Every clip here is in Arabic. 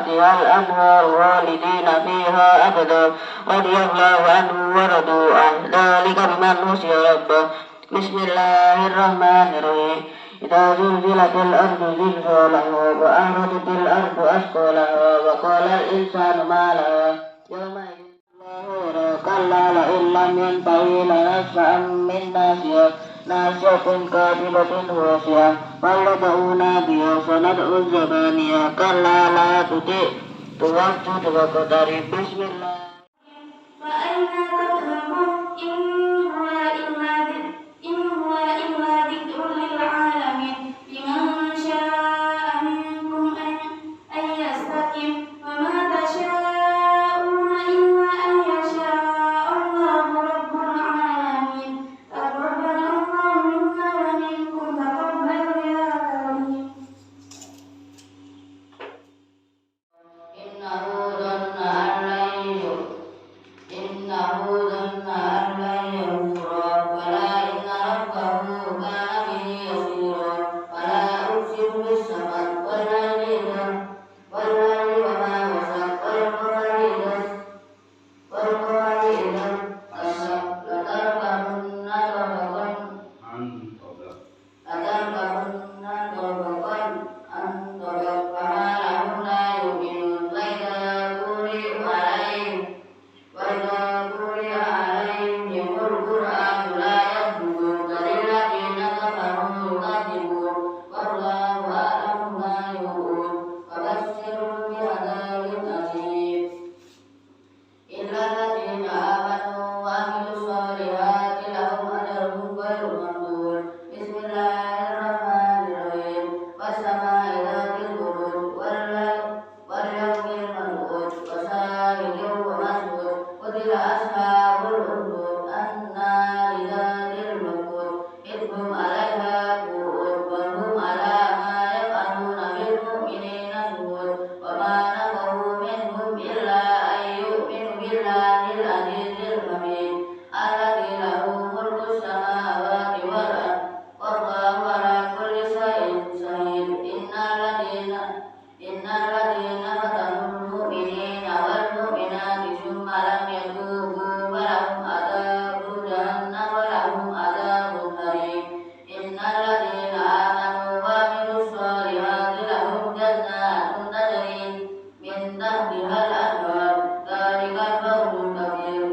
تحتها الأنهار خالدين فيها أبدا رضي الله عنه ورضوا عنه ذلك بمن خشي ربه. بسم الله الرحمن الرحيم. إذا زلزلت الأرض زلزالها وأخرجت الأرض أثقالها وقال الإنسان ما لها يومئذ كلا لئن لم ينته لنسفعا ناصية كاذبة خاطئة فليدعو ناديا سندعو الزبانية كلا لا تطعه واسجد واقترب. بسم الله. فأين تذهبون إن هو إلا ذكر للعالمين لمن شاء منكم أن يستقيم وما تشاءون إلا أن يشاء الله رب العالمين. تقبل الله منا ومنكم تقبل يا كريم. إنه ظن أن لن يحورا بلى إن ربه كان به بصيرا. فلا أقسم بالشفق والليل وما وسق والقمر إذا انكسف لتركبن طبقا عن طبق فما لهم لا يؤمنون. وإذا قرئ عليهم القرآن لا يسجدون بل الذين كفروا يكذبون والله أعلم ما يوعون. فبشرهم بعذاب أليم إلا الذين آمنوا وعملوا الصالحات لهم أجر غير ممنون. بسم الله الرحمن الرحيم. والسماء ذات البروج واليوم الموعود وشاهد ومشهود. قتل أصحاب الأخدود النار ذات الوقود إذ هم عليها قعود وهم على ما يفعلون بالمؤمنين شهود. وما نقموا منهم إلا أن يؤمنوا بالله العزيز الحميد الذي له ملك السماوات والأرض والله على كل شيء شهيد. إن الذين فتنوا المؤمنين والمؤمنات ثم لم يتوبوا فلهم عذاب جهنم ولهم عذاب الحريق. إن الذين آمنوا وعملوا الصالحات لهم جنات تجري من تحتها الأنهار ذلك الفوز الكبير.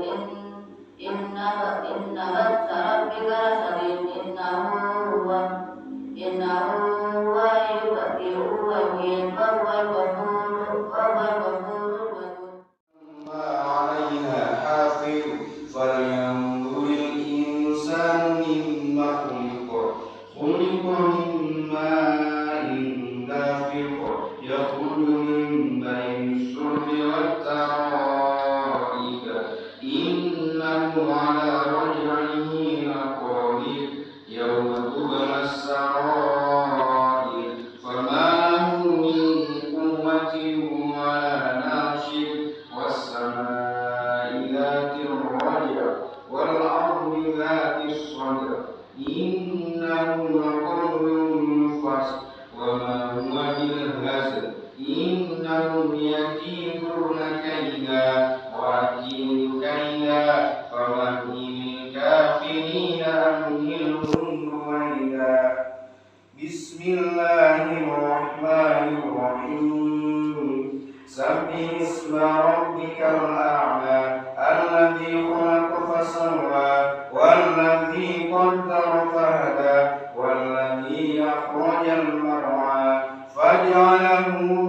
إن بطش ربك لشديد إنه هو يبدئ ويعيد وهو الغفور الودود. ما عليها حافظ فلينظر الإنسان مما خلق من ماء دافق يخرج من بين الصلب والترائب إنه على رجعه لقادر يوم تبلى السرائر فما له من قوة ولا ناصر. والسماء ذات الرجع والأرض ذات الصدع إنه لقول فصل وما هو بالهزل إنهم يكيدون كيدا وأكيد كيدا فمهل الكافرين أمهلهم رويدا. بسم الله الرحمن الرحيم. سبح اسم ربك الأعلى الذي خلق فسوى والذي قدر فهدى والذي أخرج المرعى فجعله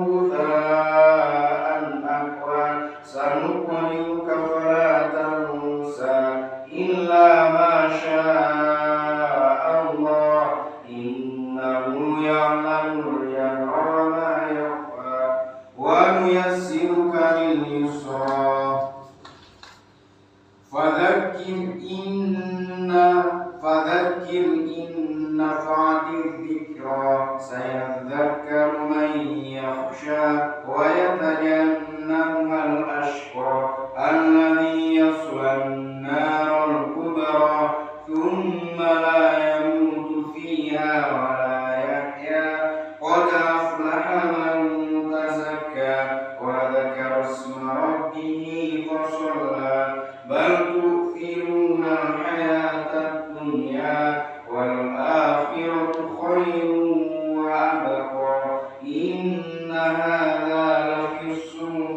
غثاء أحوى. سنقرئك فلا تنسى إلا ما شاء الله إنه يعلم الجهر وما يخفى ونيسرك لليسرى فذكر إن نفعت الذكرى سيذكر من يخشى ويتجنبها الأشقى الذي يصلى النار الكبرى ثم لا يموت فيها ولا يحيا. قد أفلح من تزكى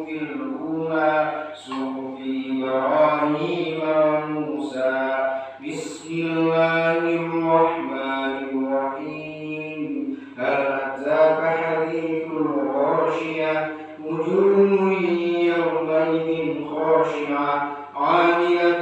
في الأولى صحف إبراهيم وموسى. بسم الله الرحمن الرحيم. هل أتاك حديث الغاشية وجوه يومئذ خاشعة عاملة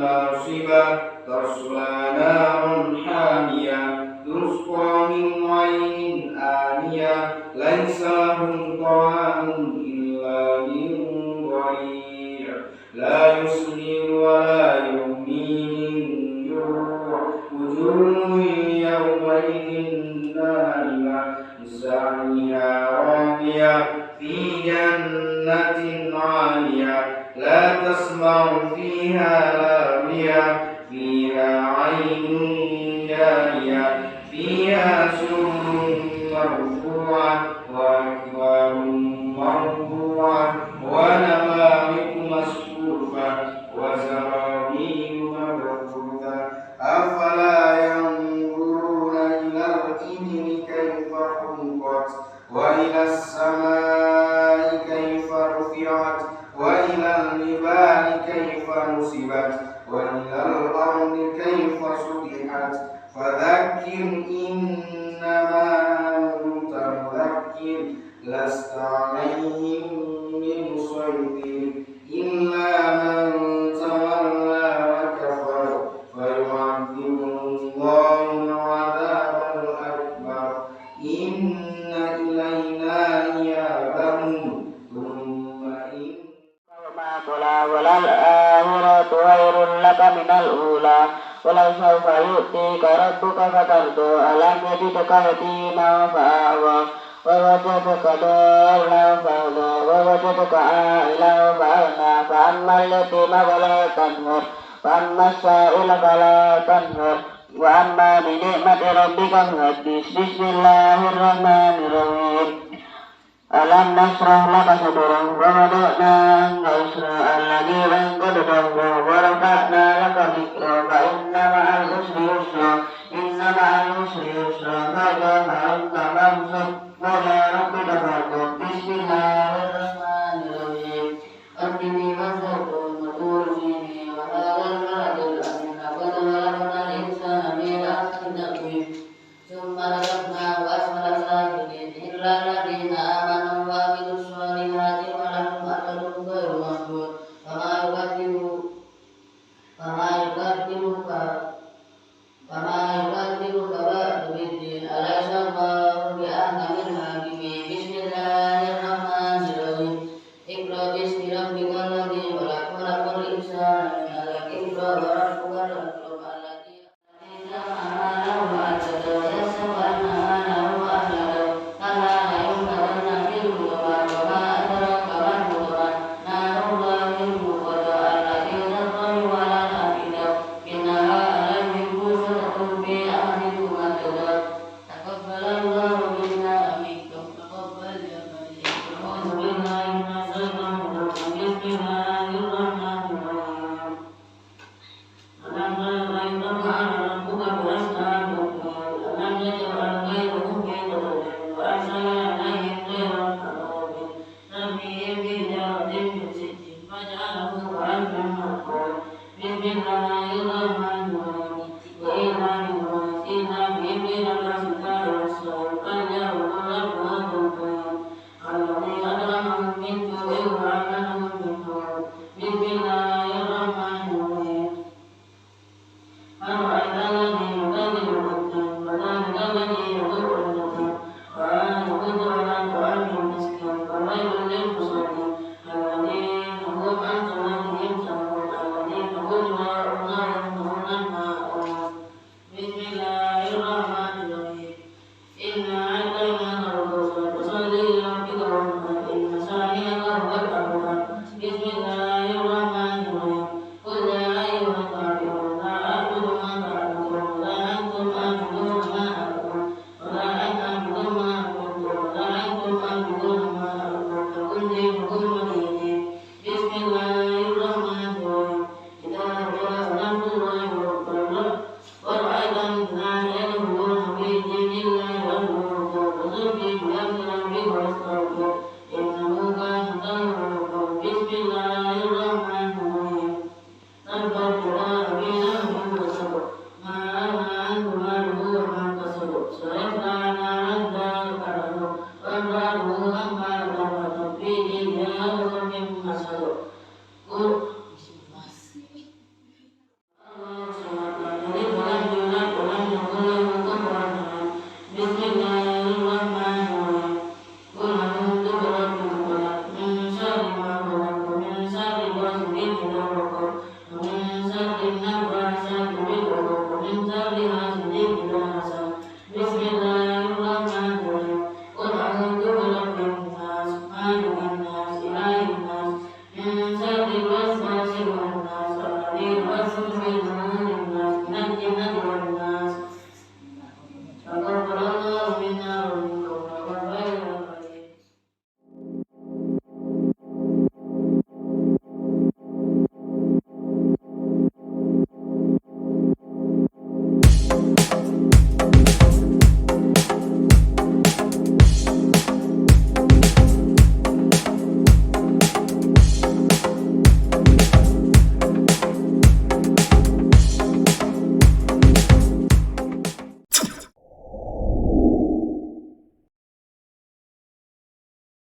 ناصبة تصلى نارا حامية تسقى من عين آنية ليس لهم طعام إلا من ضريع لا يسمن ولا يغني من جوع. وجوه يومئذ ناعمة لسعيها راضية في جنة عالية لا تسمع فيها لاغية فيها عين جارية فيها سرر مرفوعة وأكواب مرفوعة ونمارق مصفوفة وزرابي مبثوثة. أفلا ينظرون إلى الإبل كيف خلقت وإلى السماء كيف رفعت وإلى الجبال كيف نصبت وإلى الأرض كيف سطحت. فذكر إنما أنت مذكر لست عليهم بمسيطر إلا من تولى وكفر فيعذبه الله العذاب الأكبر. إن إلينا إيابهم ثم إن وللآخرة خير لك من الأولى ولسوف يؤتيك ربك فترضى. ألم يجدك يتيما فآوى ووجدك ضالا فهدى ووجدك عائلا فأغنى. فأما اليتيم فلا تقهر وأما السائل فلا تنهر وأما بنعمة ربك فحدث. بسم الله الرحمن الرحيم. ألم نشرح لك صدرك ووضعنا عنك وزرك الذي أنقض ظهرك ورفعنا لك ذكرك فإن مع العسر يسرا إن مع العسر يسرا فإذا فرغت فانصب وإلى ربك فارغب. بسم الله الرحمن الرحيم. والتين والزيتون وطور سينين وهذا البلد الأمين لقد خلقنا الإنسان في أحسن تقويم ثم رددناه أسفل سافلين إلا الذين آمنوا وعملوا الصالحات فلهم أجر غير ممنون. فما يكذبك بعد بالدين أليس الله بأحكم الحاكمين. بسم الله الرحمن الرحيم. اقرأ باسم ربك الذي خلق خلق الإنسان من علق اقرأ وربك الأكرم الذي جمع ماله وعدده ويحسب أن ماله أخلده كلا لينبذن في الحطمة وما أدراك ما الحطمة نار الله الموقدة التي تطلع على الأفئدة إنها عليهم موصدة في أمد ممددة. تقبل الله منا ومنكم تقبل يا بني. أعوذ بالله من الشيطان الرجيم. بسم الله الرحمن الرحيم. ألم تر كيف فعل ربك بأصحاب الفيل ألم يجعل كيدهم في تضليل وأرسل عليهم طيرا أبابيل ترميهم بحجارة من سجيل فجعلهم كعصف مأكول. بسم الله الرحمن الرحيم. وإيلافهم إيلافهم ليلة الشتاء والصيف فليعبدوا رب هذا البيت الذي أطعمهم من جوع وآمنهم من خوف. بسم الله الرحمن الرحيم. أرأيت الذي يكذب بالدين فذلك الذي يدعو اليتيم ولا يحض على طعام المسكين فويل للمصلين الذين هم عن صلاتهم ساهون الذين هم يراءون ويمنعون الماعون. حسد